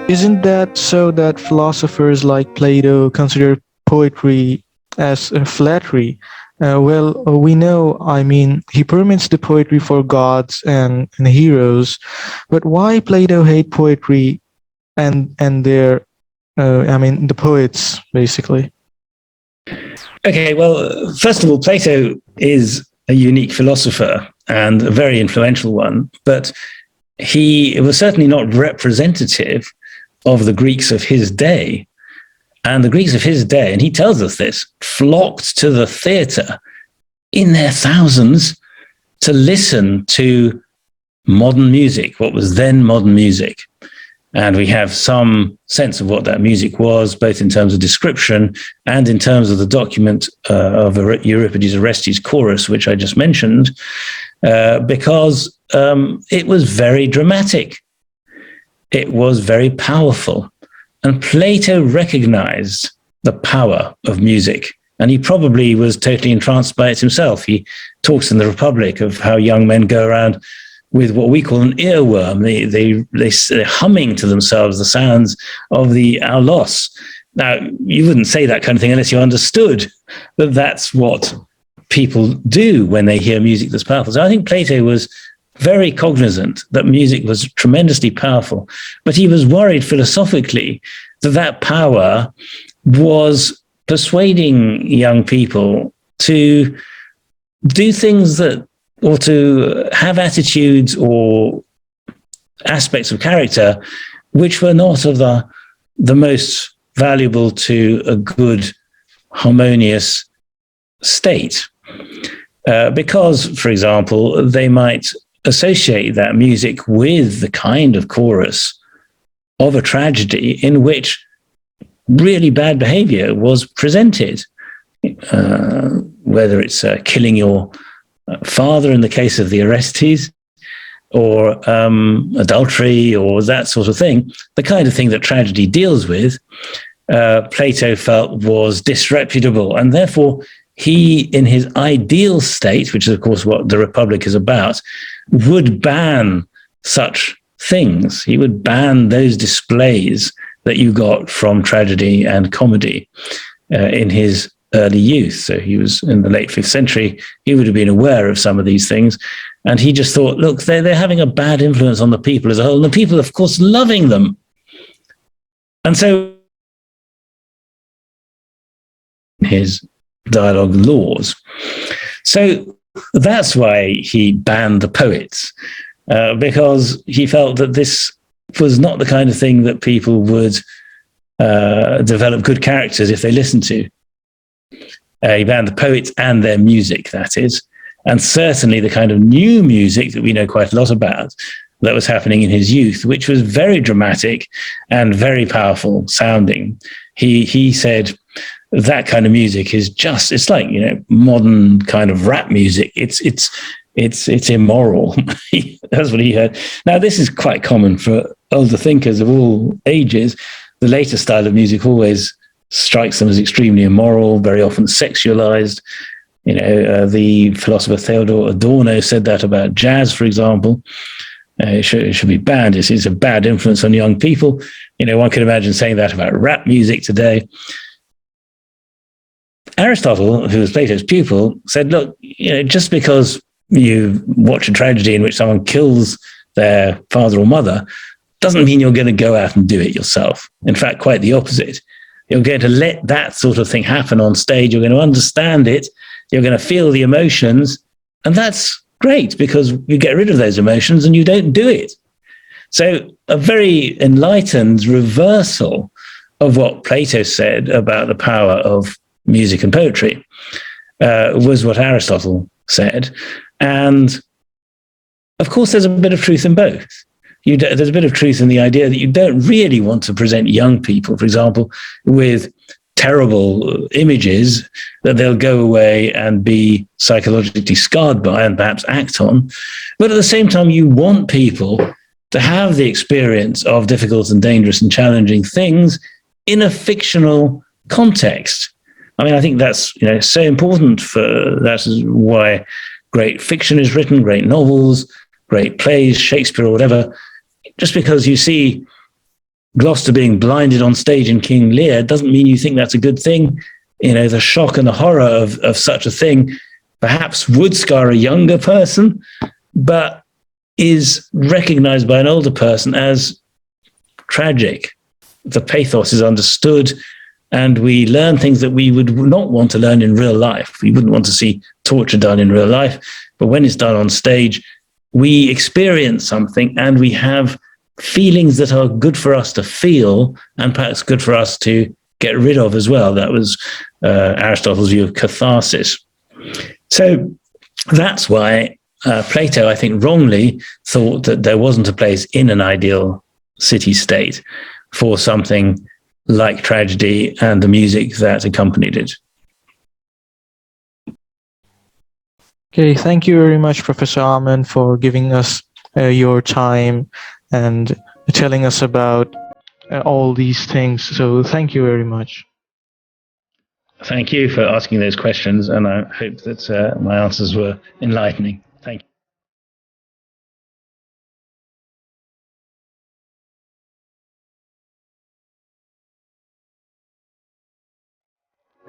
Isn't that so that philosophers like Plato consider poetry as flattery? We know, I mean, he permits the poetry for gods and heroes, but why Plato hate poetry and their, I mean, the poets, basically? Okay, well, first of all, Plato is a unique philosopher and a very influential one, but he was certainly not representative of the Greeks of his day. And the Greeks of his day, and he tells us this, flocked to the theatre in their thousands to listen to modern music, what was then modern music. And we have some sense of what that music was, both in terms of description and in terms of the document of Euripides' Orestes chorus, which I just mentioned, because it was very dramatic. It was very powerful. And Plato recognized the power of music. And he probably was totally entranced by it himself. He talks in the Republic of how young men go around with what we call an earworm. They're humming to themselves the sounds of the aulos. Now, you wouldn't say that kind of thing unless you understood that that's what people do when they hear music that's powerful. So I think Plato was very cognizant that music was tremendously powerful, but he was worried philosophically that that power was persuading young people to do things that, or to have attitudes or aspects of character which were not of the most valuable to a good, harmonious state. Because, for example, they might associate that music with the kind of chorus of a tragedy in which really bad behavior was presented, whether it's killing your father in the case of the Orestes, or adultery, or that sort of thing, the kind of thing that tragedy deals with, Plato felt was disreputable. And therefore, he, in his ideal state, which is, of course, what the Republic is about, would ban such things. He would ban those displays that you got from tragedy and comedy in his early youth. So he was in the late 5th century. He would have been aware of some of these things. And he just thought, look, they're having a bad influence on the people as a whole. And the people, of course, loving them. And so his dialogue laws. So that's why he banned the poets, because he felt that this was not the kind of thing that people would develop good characters if they listened to. He banned the poets and their music, that is, and certainly the kind of new music that we know quite a lot about that was happening in his youth, which was very dramatic and very powerful sounding. He said that kind of music is just, it's like, modern kind of rap music. It's immoral. That's what he heard. Now, this is quite common for older thinkers of all ages. The later style of music always strikes them as extremely immoral, very often sexualized. The philosopher Theodor Adorno said that about jazz, for example. It should be banned. It's a bad influence on young people. One could imagine saying that about rap music today. Aristotle, who was Plato's pupil, said, look, just because you watch a tragedy in which someone kills their father or mother doesn't mean you're going to go out and do it yourself. In fact, quite the opposite. You're going to let that sort of thing happen on stage. You're going to understand it. You're going to feel the emotions. And that's great because you get rid of those emotions and you don't do it. So a very enlightened reversal of what Plato said about the power of music and poetry was what Aristotle said. And of course, there's a bit of truth in both. There's a bit of truth in the idea that you don't really want to present young people, for example, with terrible images that they'll go away and be psychologically scarred by and perhaps act on. But at the same time, you want people to have the experience of difficult and dangerous and challenging things in a fictional context. I mean, I think that's so important. That is why great fiction is written, great novels, great plays, Shakespeare or whatever. Just because you see Gloucester being blinded on stage in King Lear doesn't mean you think that's a good thing. The shock and the horror of such a thing perhaps would scar a younger person, but is recognized by an older person as tragic. The pathos is understood, and we learn things that we would not want to learn in real life. We wouldn't want to see torture done in real life, but when it's done on stage, we experience something and we have feelings that are good for us to feel and perhaps good for us to get rid of as well. That was Aristotle's view of catharsis. So that's why Plato, I think, wrongly thought that there wasn't a place in an ideal city-state for something like tragedy and the music that accompanied it. Okay, thank you very much, Professor Armand, for giving us your time and telling us about all these things. So thank you very much. Thank you for asking those questions, and I hope that my answers were enlightening.